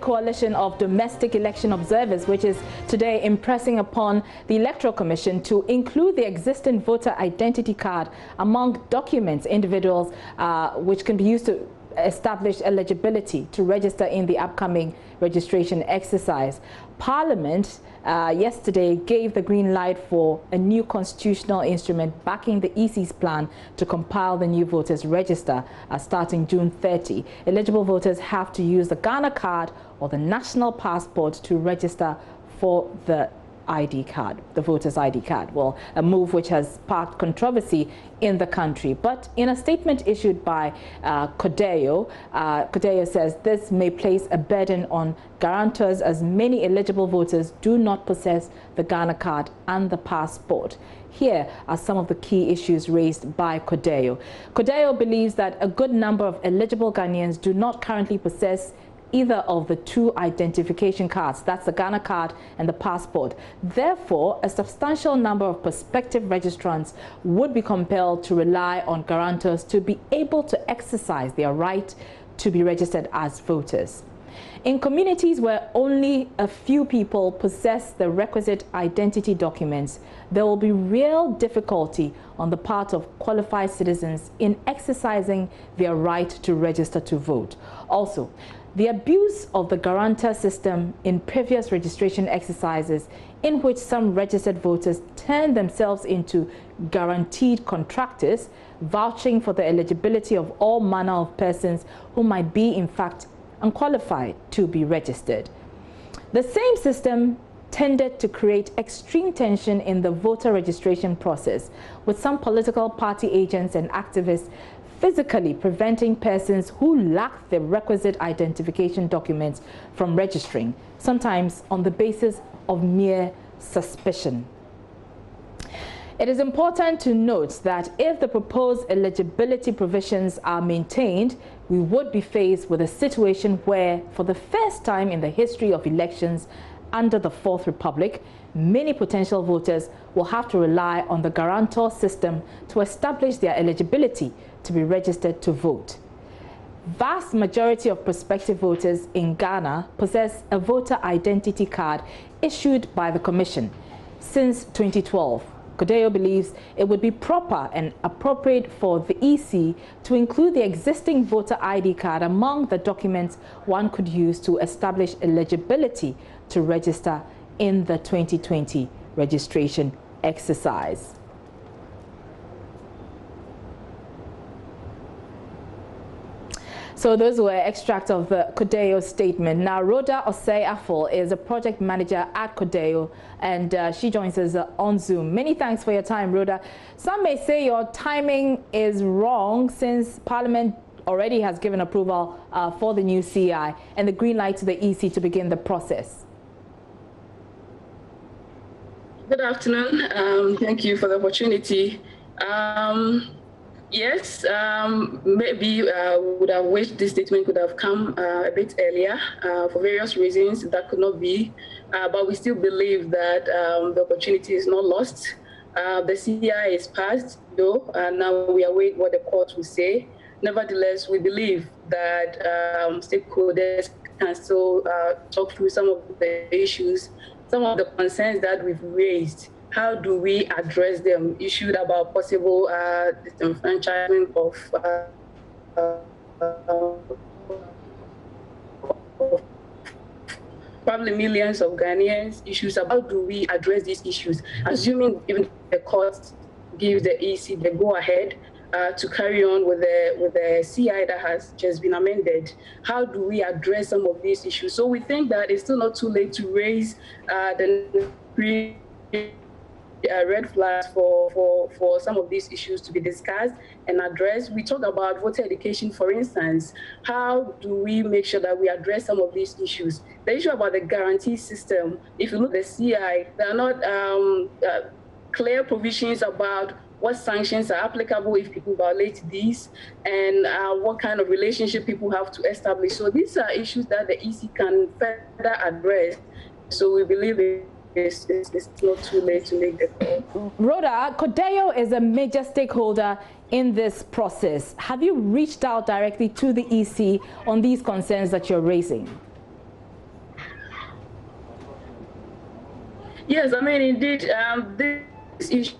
coalition of domestic election observers, which is today impressing upon the Electoral Commission to include the existing voter identity card among documents individuals which can be used to establish eligibility to register in the upcoming registration exercise. Parliament yesterday gave the green light for a new constitutional instrument backing the EC's plan to compile the new voters register starting June 30. Eligible voters have to use the Ghana card or the national passport to register for the ID card, the voter's ID card. Well, a move which has sparked controversy in the country. But in a statement issued by CODEO, CODEO says this may place a burden on guarantors as many eligible voters do not possess the Ghana card and the passport. Here are some of the key issues raised by CODEO. CODEO believes that a good number of eligible Ghanaians do not currently possess either of the two identification cards, that's the Ghana card and the passport. Therefore, a substantial number of prospective registrants would be compelled to rely on guarantors to be able to exercise their right to be registered as voters. In communities where only a few people possess the requisite identity documents, there will be real difficulty on the part of qualified citizens in exercising their right to register to vote. Also, the abuse of the guarantor system in previous registration exercises, in which some registered voters turn themselves into guaranteed contractors, vouching for the eligibility of all manner of persons who might be in fact unqualified to be registered. The same system tended to create extreme tension in the voter registration process, with some political party agents and activists physically preventing persons who lack the requisite identification documents from registering, sometimes on the basis of mere suspicion. It is important to note that if the proposed eligibility provisions are maintained, we would be faced with a situation where, for the first time in the history of elections under the Fourth Republic, many potential voters will have to rely on the guarantor system to establish their eligibility to be registered to vote. Vast majority of prospective voters in Ghana possess a voter identity card issued by the Commission. Since 2012, CODEO believes it would be proper and appropriate for the EC to include the existing voter ID card among the documents one could use to establish eligibility to register in the 2020 registration exercise. So those were extracts of the CODEO statement. Now, Rhoda Osei-Afol is a project manager at CODEO, and she joins us on Zoom. Many thanks for your time, Rhoda. Some may say your timing is wrong since Parliament already has given approval for the new CI and the green light to the EC to begin the process. Good afternoon. Thank you for the opportunity. Yes, maybe would have wished this statement could have come a bit earlier for various reasons. That could not be, but we still believe that the opportunity is not lost. The CI is passed, though, and now we await what the court will say. Nevertheless, we believe that stakeholders can still talk through some of the issues, some of the concerns that we've raised. How do we address them? Issued about possible disenfranchisement of probably millions of Ghanaians. Issues about how do we address these issues? Assuming even the court gives the EC the go-ahead to carry on with the CI that has just been amended, how do we address some of these issues? So we think that it's still not too late to raise the red flags for some of these issues to be discussed and addressed. We talk about voter education, for instance. How do we make sure that we address some of these issues? The issue about the guarantee system, if you look at the CI, there are not clear provisions about what sanctions are applicable if people violate these, and what kind of relationship people have to establish. So these are issues that the EC can further address. So we believe it's not too late to make the call. Rhoda, CODEO is a major stakeholder in this process. Have you reached out directly to the EC on these concerns that you're raising? Yes, I mean, indeed, this issue,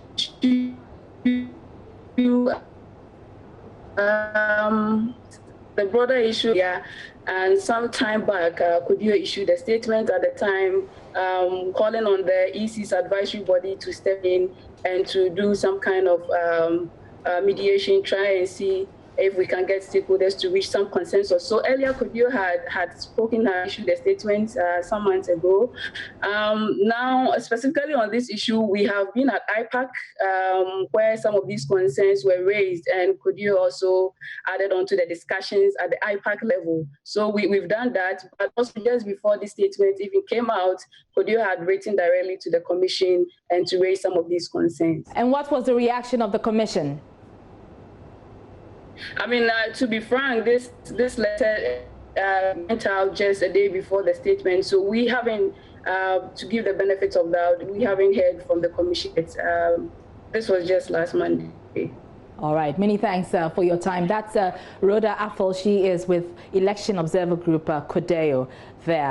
the broader issue, yeah, and some time back, CODEO issued a statement at the time calling on the EC's advisory body to step in and to do some kind of mediation, try and see if we can get stakeholders to reach some consensus. So earlier, CODEO had spoken, issued a statement some months ago. Now, specifically on this issue, we have been at IPAC where some of these concerns were raised, and CODEO also added on to the discussions at the IPAC level. So we've done that, but also just before this statement even came out, CODEO had written directly to the Commission and to raise some of these concerns. And what was the reaction of the Commission? I mean, to be frank, this letter went out just a day before the statement, so we haven't, to give the benefit of doubt, we haven't heard from the Commission. This was just last Monday. All right, many thanks for your time. That's Rhoda Affle. She is with Election Observer Group, CODEO there.